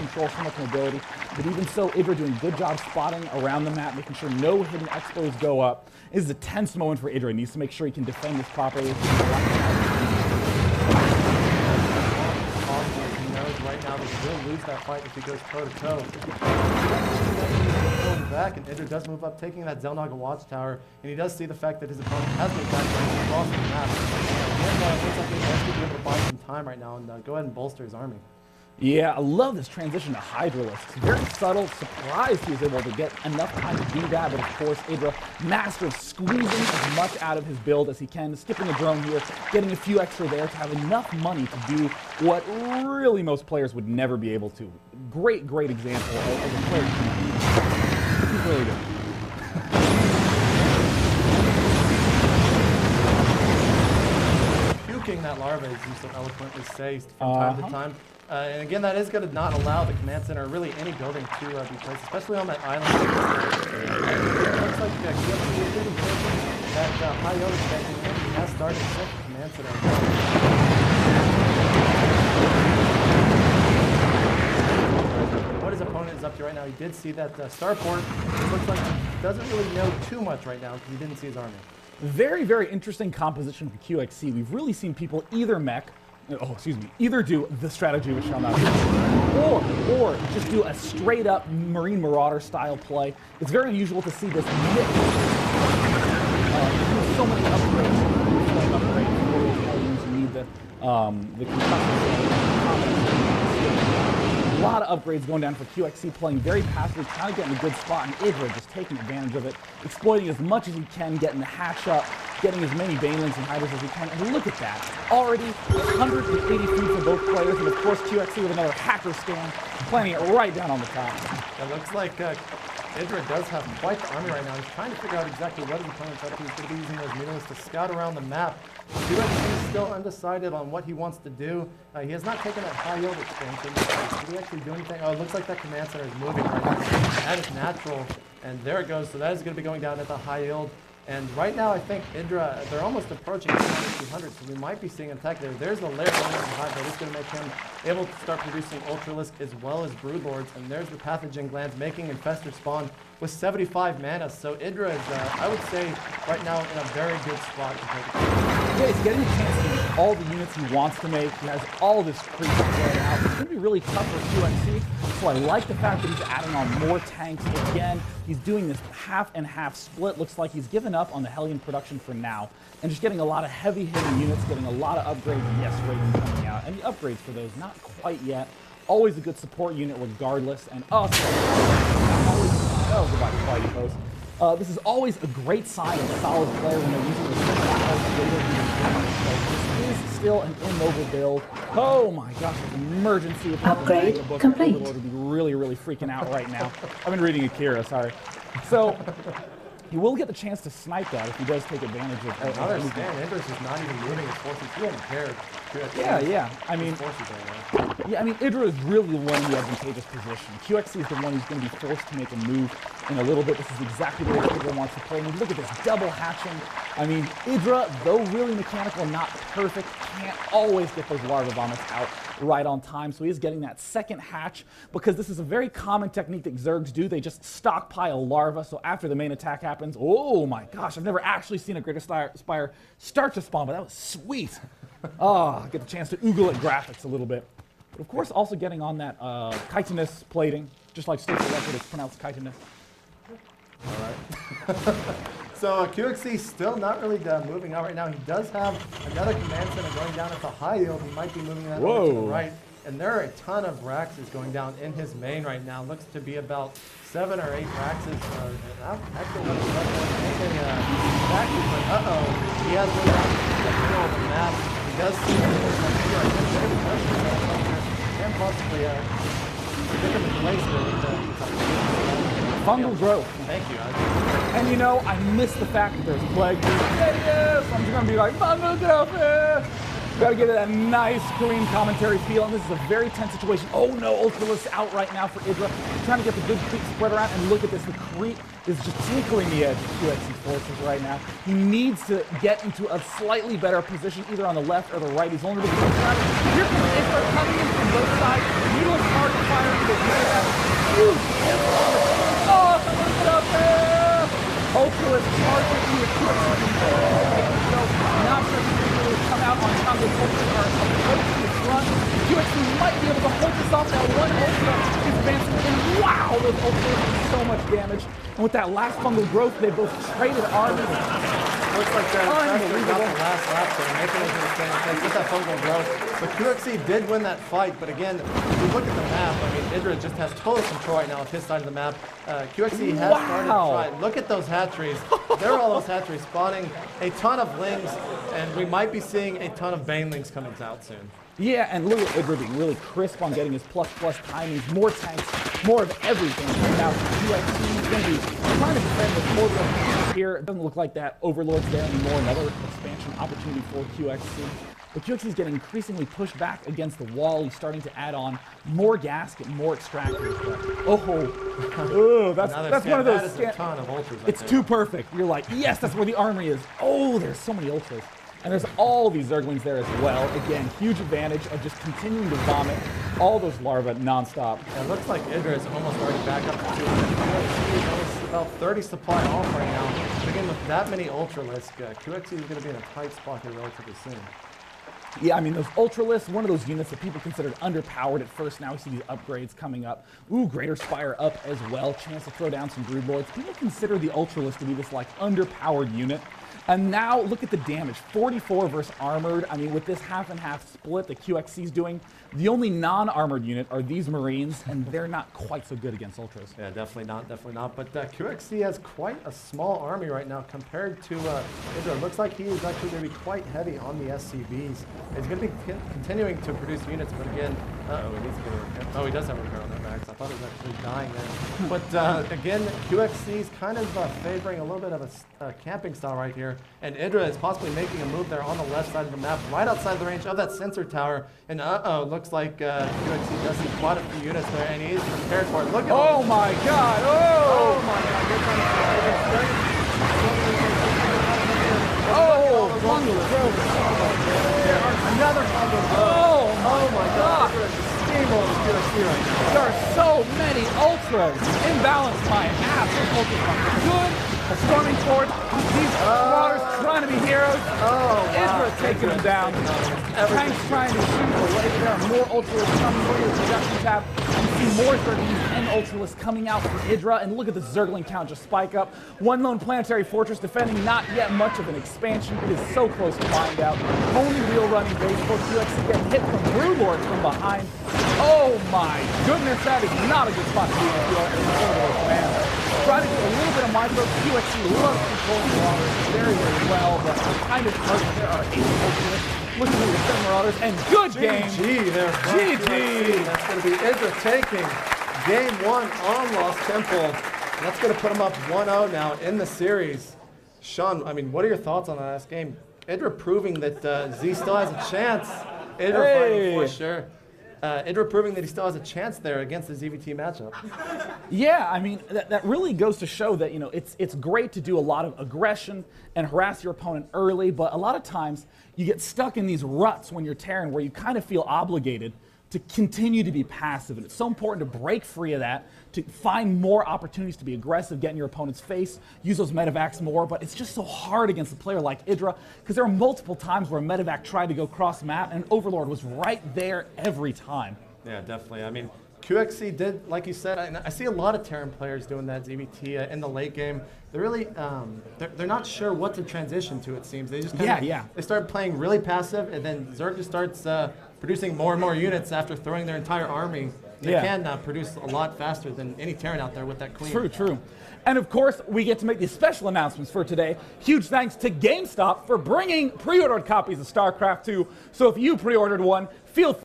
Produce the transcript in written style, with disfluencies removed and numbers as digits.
control, so much mobility. But even so, Idra doing a good job spotting around the map, making sure no hidden expos go up. This is a tense moment for Idra. He needs to make sure he can defend this properly. Right now, they will lose that fight if he goes toe-to-toe. Back, and Idra does move up, taking that Zelnaga watchtower, and he does see the fact that his opponent has made back across the map. And looks like he has to be able to buy some time right now and go ahead and bolster his army. Yeah, I love this transition to Hydralisk. It's very subtle, surprised he was able to get enough time to do that, but of course, Idra, master of squeezing as much out of his build as he can, skipping a drone here, getting a few extra there to have enough money to do what really most players would never be able to. Great, great example of a player. He's really good. Puking that larva, as you so eloquently say, from time to time. And again, that is going to not allow the command center, or really any building, to be placed, especially on that island. It looks like QXC is getting that high yield expansion, and he has started to set the command center. What his opponent is up to right now, he did see that starport. It looks like he doesn't really know too much right now because he didn't see his army. Very, very interesting composition for QXC. We've really seen people either either do the strategy which shall not be, or just do a straight up Marine Marauder style play. It's very unusual to see this mix. There's so many upgrades for those elements. You need the concussive. A lot of upgrades going down for QXC, playing very passively, trying to get in a good spot, and Idra just taking advantage of it, exploiting as much as he can, getting the hatch up, getting as many Banelings and Hydras as he can. And look at that. Already 180 feet for both players, and of course QXC with another hacker scam, planting it right down on the top. It looks like Idra does have quite the army right now. He's trying to figure out exactly what his opponent's up to. He's going to be using those Mutalists to scout around the map. QXC is still undecided on what he wants to do. He has not taken that high yield expansion. Did he actually do anything? Oh, it looks like that command center is moving right now. That is natural, and there it goes. So that is going to be going down at the high yield. And right now, I think Idra, they're almost approaching 200, so we might be seeing an attack there. There's the lair going behind that is going to make him able to start producing Ultralisk as well as Broodlords. And there's the Pathogen Glands making Infestor spawn with 75 mana. So Idra is, I would say, right now in a very good spot compared to yeah, he's getting a chance to make all the units he wants to make. He has all this creep spread out. It's going to be really tough for QXC. So I like the fact that he's adding on more tanks. Again, he's doing this half and half split. Looks like he's given up on the Hellion production for now. And just getting a lot of heavy hitting units, getting a lot of upgrades. Yes, Raven coming out. And the upgrades for those, not quite yet. Always a good support unit regardless. And goodbye, Flighty Post. This is always a great sign of a solid player when they're using the This is still an immobile build. Oh my gosh, it's an emergency. Upgrade complete. Overlord would be really, really freaking out right now. I've been reading Akira, sorry. So, he will get the chance to snipe that if he does take advantage of it. I understand. Idris is not even moving his forces. He doesn't care. Yeah. I mean, Idra is really the one in the advantageous position. QXC is the one who's going to be forced to make a move in a little bit. This is exactly the way Idra wants to play. I mean, look at this double hatching. I mean, Idra, though really mechanical, not perfect, can't always get those larva vomits out right on time. So he is getting that second hatch because this is a very common technique that Zergs do. They just stockpile larva. So after the main attack happens, oh my gosh, I've never actually seen a Greater Spire start to spawn, but that was sweet. I get the chance to oogle at graphics a little bit. But of course, also getting on that chitinous plating, just like State Record is pronounced chitinous. All right. So QXC still not really moving out right now. He does have another command center going down at the high yield. He might be moving that over to the right. And there are a ton of Raxes going down in his main right now. Looks to be about 7 or 8 Raxes. Actually, but he has one out in the middle of the map. He does see and possibly pick him in place Fungal growth. Thank you. And you know, I miss the fact that there's plague. Yes, I'm just gonna be like fungal growth. Gotta give it that nice Korean commentary feel, and this is a very tense situation. Oh no, Ultralisk out right now for Idra. Trying to get the good creep spread around, and look at this, the creep is just tinkling the edge of QXC forces right now. He needs to get into a slightly better position, either on the left or the right. He's only going to be surrounded. Here comes Idra coming in from both sides. Needle is hard to fire into the huge hit. Oh, look it up there! Ultralisk charging into QXC. Not sure if he's able to come out on top of the Ultra are approaching the front. QXC might be able to hold this off. That one Ultra is advancing, and wow, those Ultras do so much damage. And with that last fungal growth, they both traded armies. Looks like they're got the last lap, so they're making it to the finish. They get that fungal growth. But QXC did win that fight, but again, if you look at the map, I mean, Idra just has total control right now of his side of the map. QXC has started to try. Look at those hatcheries. There are all those hatcheries spawning a ton of lings, and we might be seeing a ton of banelings coming out soon. Yeah, and look at Idra being really crisp on getting his plus timings, more tanks, more of everything. And now QXC is going to be trying to defend with more of here. It doesn't look like that Overlord's there anymore. Another expansion opportunity for QXC. But QXC is getting increasingly pushed back against the wall. He's starting to add on more gasket, more extractors. That's one of those. That is a ton of ultras. It's too perfect. You're like, yes, that's where the armory is. Oh, there's so many ultras. And there's all these Zerglings there as well. Again, huge advantage of just continuing to vomit all those larvae nonstop. It looks like Idra is almost already back up to 200. He's about 30 supply off right now. But again, with that many Ultralisk, QXC is going to be in a tight spot here relatively soon. Yeah, I mean, those Ultralisks, one of those units that people considered underpowered at first. Now we see these upgrades coming up. Ooh, Greater Spire up as well. Chance to throw down some Broodlords. People consider the Ultralisk to be this, like, underpowered unit. And now look at the damage, 44 versus armored. I mean, with this half and half split that QXC is doing, the only non-armored unit are these Marines, and they're not quite so good against Ultras. Yeah, definitely not. But QXC has quite a small army right now compared to Idra. Looks like he is actually going to be quite heavy on the SCVs. He's going to be continuing to produce units, but again, he needs to get a repair. Oh, he does have a repair on that max. I thought he was actually dying there. But again, QXC is kind of favoring a little bit of a camping style right here. And Idra is possibly making a move there on the left side of the map, right outside the range of that sensor tower. And looks like QXC does see quite a few units there, and he is prepared for it. Look at Oh my God! Oh my God! You're trying to another combo. Oh my God! Steamroll QXC right now. There are so many Ultras. Imbalanced by half. Those Ultras are good. Storming forward. These Marauders trying to be heroes. Idra taking them down. Tanks trying to shoot away. There are more Ultras coming through the production tab. You see more Zerglings and Ultralisk coming out from Idra. And look at the Zergling count just spike up. One lone planetary fortress defending, not yet much of an expansion. It is so close to find out. Only real running base for QXC getting hit from Broodlord from behind. Oh my goodness, that is not a good spot to be in if you are in the Overlord command. Try to do a little bit of micro. QXC loves controlling Marauders very, very well, but kind of hurt. There are 8 Ultras. Looking at the 7 Marauders, and good game. GG there. GG. That's going to be Idra taking game 1 on Lost Temple. That's going to put them up 1-0 now in the series. Sean, I mean, what are your thoughts on that last game? Idra proving that Z still has a chance. Idra fighting for sure. Idra proving that he still has a chance there against the ZVT matchup. Yeah, I mean, that really goes to show that, you know, it's great to do a lot of aggression and harass your opponent early, but a lot of times you get stuck in these ruts when you're Terran where you kind of feel obligated to continue to be passive. And it's so important to break free of that, to find more opportunities to be aggressive, get in your opponent's face, use those medevacs more. But it's just so hard against a player like Idra, because there are multiple times where a medevac tried to go cross map and Overlord was right there every time. Yeah, definitely. I mean, QXC did, like you said, I see a lot of Terran players doing that ZVT in the late game. They're really, they're not sure what to transition to, it seems. They just kind of, they start playing really passive, and then Zerg just starts producing more and more units after throwing their entire army. They can produce a lot faster than any Terran out there with that queen. True. And of course, we get to make these special announcements for today. Huge thanks to GameStop for bringing pre-ordered copies of StarCraft 2. So if you pre-ordered one, feel free